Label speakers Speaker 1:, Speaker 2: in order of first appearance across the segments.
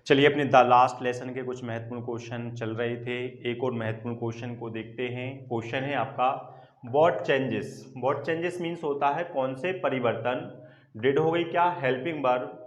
Speaker 1: चलिए अपने the last lesson के कुछ महत्वपूर्ण क्वेश्चन चल रहे थे। एक और महत्वपूर्ण क्वेश्चन को देखते हैं। क्वेश्चन है आपका what changes. What changes means होता है कौन से परिवर्तन। डिड हो गई क्या helping verb.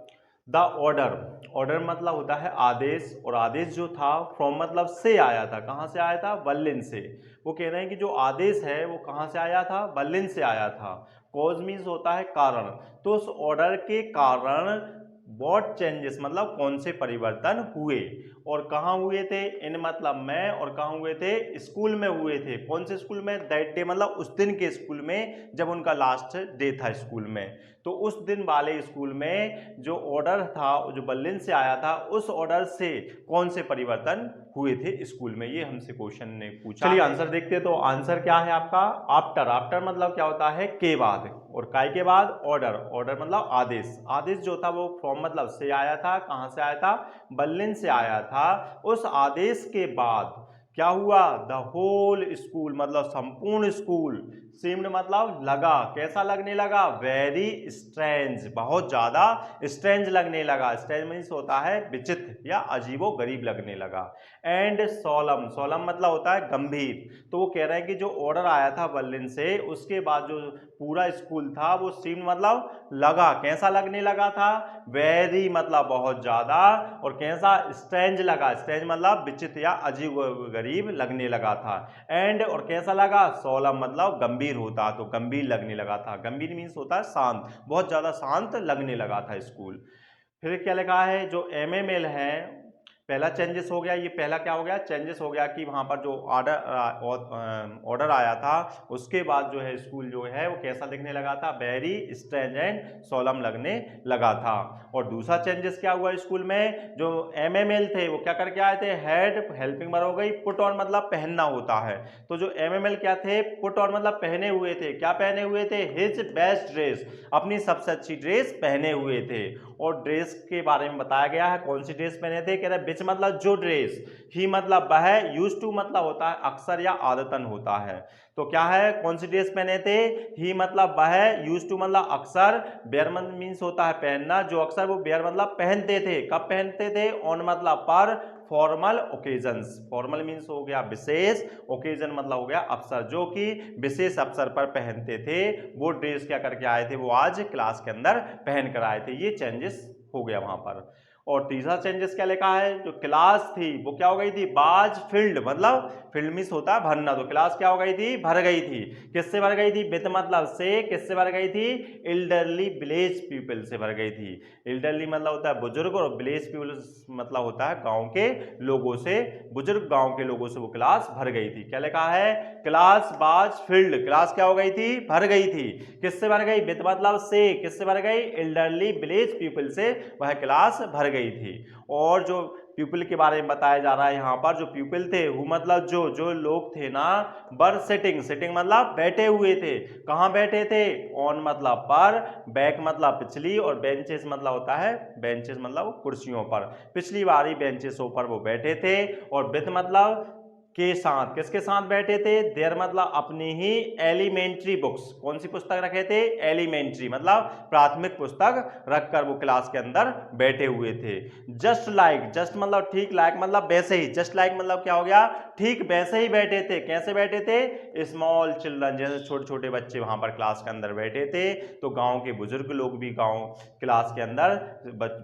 Speaker 1: The order, order मतलब होता है आदेश, और आदेश जो था फ्रॉम मतलब से आया था। कहाँ से आया था? बर्लिन से। वो कह रहे हैं कि जो आदेश है वो कहाँ से आया था? बर्लिन से आया था। कॉज मीन्स होता है कारण। तो उस ऑर्डर के कारण व्हाट चेंजेस मतलब कौन से परिवर्तन हुए, और कहाँ हुए थे? इन मतलब में, और कहाँ हुए थे? स्कूल में हुए थे। कौन से स्कूल में? दैट डे मतलब उस दिन के स्कूल में, जब उनका लास्ट डे था स्कूल में। तो उस दिन वाले स्कूल में जो ऑर्डर था, जो बर्लिन से आया था, उस ऑर्डर से कौन से परिवर्तन हुए थे स्कूल में, ये हमसे क्वेश्चन ने पूछा। चलिए आंसर देखते हैं। तो आंसर क्या है आपका? आफ्टर। आफ्टर मतलब क्या होता है? के बाद। और काय के बाद? ऑर्डर। ऑर्डर मतलब आदेश। आदेश जो था वो फ्रॉम मतलब से आया था। कहां से आया था? बर्लिन से आया था। उस आदेश के बाद क्या हुआ? द होल स्कूल मतलब संपूर्ण स्कूल। सीम्ड मतलब लगा। कैसा लगने लगा? वेरी स्ट्रेंज, बहुत ज्यादा स्ट्रेंज लगने लगा। स्ट्रेंज मीन्स होता है विचित्र या अजीबो गरीब लगने लगा। एंड सोलम, सोलम मतलब होता है गंभीर। तो वो कह रहे हैं कि जो ऑर्डर आया था बर्लिन से, उसके बाद जो पूरा स्कूल था वो सीम्ड मतलब लगा। कैसा लगने लगा था? वेरी मतलब बहुत ज्यादा, और कैसा? स्ट्रेंज लगा। स्ट्रेंज मतलब विचित्र या अजीब गरीब लगने लगा था। एंड और कैसा लगा? सोलम मतलब गंभीर होता, तो गंभीर लगने लगा था। गंभीर मीन्स होता है शांत, बहुत ज्यादा शांत लगने लगा था स्कूल। फिर क्या लिखा है? जो एमएमएल है, पहला चेंजेस हो गया। ये पहला क्या हो गया? चेंजेस हो गया कि वहां पर जो ऑर्डर आया था उसके बाद जो है स्कूल जो है वो कैसा दिखने लगा था? वेरी स्ट्रेंज एंड सोलम लगने लगा था। और दूसरा चेंजेस क्या हुआ स्कूल में? जो एमएमएल थे वो क्या करके आए थे? हैड, हेल्पिंग वर्ब हो गई। पुट ऑन मतलब पहनना होता है। तो जो एमएमएल क्या थे? पुट ऑन मतलब पहने हुए थे। क्या पहने हुए थे? हिज बेस्ट ड्रेस, अपनी सबसे अच्छी ड्रेस पहने हुए थे। और ड्रेस के बारे में बताया गया है। कौन सी ड्रेस पहने थे? कह रहे विच मतलब जो ड्रेस, ही मतलब वह, यूज टू मतलब होता है अक्सर या आदतन होता है। तो क्या है? कौन सी ड्रेस पहने थे? ही मतलब वह, यूज टू मतलब अक्सर, बेयर मीन्स होता है पहनना, जो अक्सर वो बेयर मतलब पहनते थे। कब पहनते थे? ऑन मतलब पर, फॉर्मल ओकेजन्स। फॉर्मल मीन्स हो गया विशेष, ओकेजन मतलब हो गया अवसर, जो कि विशेष अवसर पर पहनते थे। वो ड्रेस क्या करके आए थे? वो आज क्लास के अंदर पहन कर आए थे। ये चेंजेस हो गया वहां पर। और तीसरा चेंजेस क्या लिखा है? जो क्लास थी वो क्या हो गई थी? बाज फिल्ड, मतलब फिल्ड मीन्स होता है भरना। तो क्लास क्या हो गई थी? भर गई थी। किससे भर गई थी? विद मतलब से। किससे भर गई थी? एल्डरली विलेज पीपल से भर गई थी। एल्डरली मतलब होता है बुजुर्ग, और विलेज पीपल मतलब होता है गांव के लोगों से। बुजुर्ग गांव के लोगों से वो क्लास भर गई थी। क्या लिखा है? क्लास बाज फिल्ड, क्लास क्या हो गई थी? भर गई थी। किससे भर गई? विद मतलब से। किससे भर गई? एल्डरली विलेज पीपल से वह क्लास भर गई थी। और जो पीपल के बारे में बताया जा रहा है यहाँ पर, जो पीपल थे वो मतलब जो जो लोग थे ना, बर सिटिंग, सिटिंग मतलब बैठे हुए थे। कहाँ बैठे थे? ऑन मतलब पर, बैक मतलब पिछली, और बेंचेस मतलब होता है, बेंचेस मतलब कुर्सियों पर, पिछली वाली बेंचेसों पर वो बैठे थे। और विद मतलब के साथ। किसके साथ बैठे थे? देयर मतलब अपनी ही एलिमेंट्री बुक्स। कौन सी पुस्तक रखे थे? एलिमेंट्री मतलब प्राथमिक पुस्तक रखकर वो क्लास के अंदर बैठे हुए थे। जस्ट लाइक, जस्ट मतलब ठीक, लाइक मतलब वैसे ही। जस्ट लाइक मतलब क्या हो गया? ठीक वैसे ही बैठे थे। कैसे बैठे थे? स्मॉल चिल्ड्रन, जैसे छोटे छोटे बच्चे वहां पर क्लास के अंदर बैठे थे। तो गांव के बुजुर्ग लोग भी गांव क्लास के अंदर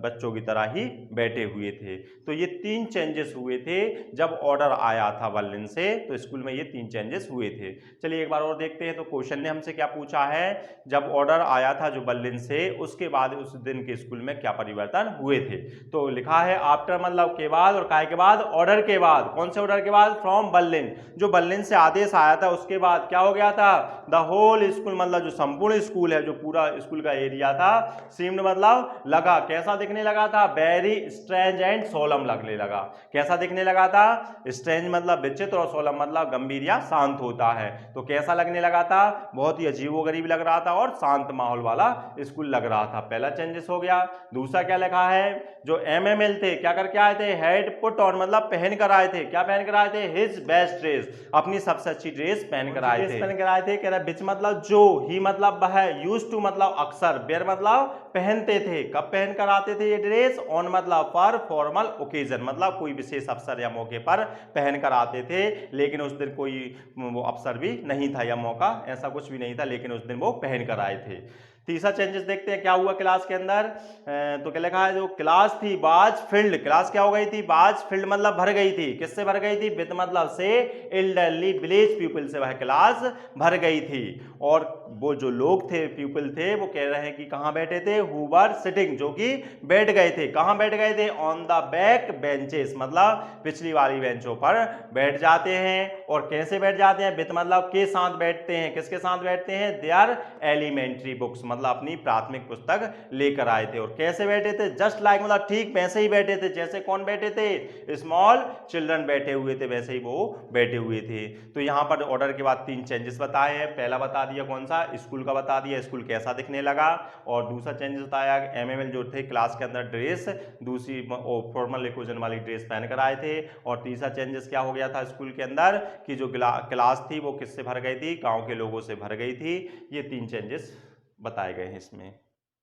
Speaker 1: बच्चों की तरह ही बैठे हुए थे। तो ये तीन चेंजेस हुए थे जब ऑर्डर आया था बर्लिन से। तो स्कूल में ये तीन चेंजेस हुए थे। चलिए एक बार और देखते हैं। तो क्वेश्चन ने हमसे क्या पूछा है? जब ऑर्डर आया था जो बर्लिन से, उसके बाद उस दिन के स्कूल में क्या परिवर्तन हुए थे? तो लिखा है आफ्टर मतलब के बाद, और काय के बाद? ऑर्डर के बाद। कौन से ऑर्डर के बाद? फ्रॉम बर्लिन, जो बर्लिन से आदेश आया था उसके बाद क्या हो गया था? द होल स्कूल मतलब जो संपूर्ण स्कूल है, जो पूरा स्कूल का एरिया था, सीम्ड मतलब लगा। कैसा दिखने लगा था? वेरी स्ट्रेंज एंड सोलम लगने लगा। कैसा दिखने लगा था? स्ट्रेंज मतलब विचित्र और सोलम मतलब गंभीर या शांत होता है। तो कैसा लगने लगा था, बहुत ही अजीबोगरीब लग रहा था और शांत माहौल वाला स्कूल लग रहा था। पहला चेंजेस हो गया। दूसरा क्या लिखा है, जो एमएमएल थे क्या करके आए थे, हैड पुट ऑन मतलब पहन कर आए थे। क्या पहन कर आए थे, हिज बेस्ट ड्रेस, अपनी सबसे अच्छी ड्रेस पहन कर आए थे। पहन कर आए थे, कह रहा बिच मतलब जो, ही मतलब वह, यूज्ड टू मतलब अक्सर, वेयर मतलब पहनते थे। कब पहन कर आते थे ये ड्रेस, ऑन मतलब पर, फॉर्मल ओकेजन मतलब कोई विशेष अवसर या मौके पर पहन कर आते थे। लेकिन उस दिन कोई वो अवसर भी नहीं था या मौका ऐसा कुछ भी नहीं था, लेकिन उस दिन वो पहन कर आए थे। तीसरा चेंजेस देखते हैं क्या हुआ क्लास के अंदर। तो क्या लिखा है, जो क्लास थी बाज फिल्ड, क्लास क्या हो गई थी, बाज फिल्ड मतलब भर गई थी। किससे भर गई थी, विद मतलब से, एल्डरली विलेज पीपल से वह क्लास भर गई थी। और वो जो लोग थे, पीपल थे, वो कह रहे हैं कि कहां बैठे थे, हु वर सिटिंग, जो कि बैठ गए थे। कहां बैठ गए थे, ऑन द बैक बेंचेस मतलब पिछली वाली बेंचों पर बैठ जाते हैं। और कैसे बैठ जाते हैं, विद मतलब के साथ बैठते हैं। किसके साथ बैठते हैं, देयर एलिमेंट्री बुक्स मतलब अपनी प्राथमिक पुस्तक लेकर आए थे। और कैसे बैठे थे, जस्ट लाइक मतलब ठीक वैसे ही बैठे थे जैसे कौन बैठे थे, स्मॉल चिल्ड्रन बैठे हुए थे, वैसे ही वो बैठे हुए थे। तो यहां पर ऑर्डर के बाद 3 चेंजेस बताए हैं। पहला बता दिया कौन सा, स्कूल का बता दिया, स्कूल कैसा दिखने लगा। और दूसरा चेंजेस बताया एमएमएल जो थे क्लास के अंदर ड्रेस, दूसरी फॉर्मल इकोजन वाली ड्रेस पहन कर आए थे। और तीसरा चेंजेस क्या हो गया था स्कूल के अंदर, कि जो क्लास थी वो किससे भर गई थी, गांव के लोगों से भर गई थी। ये 3 चेंजेस बताए गए हैं इसमें।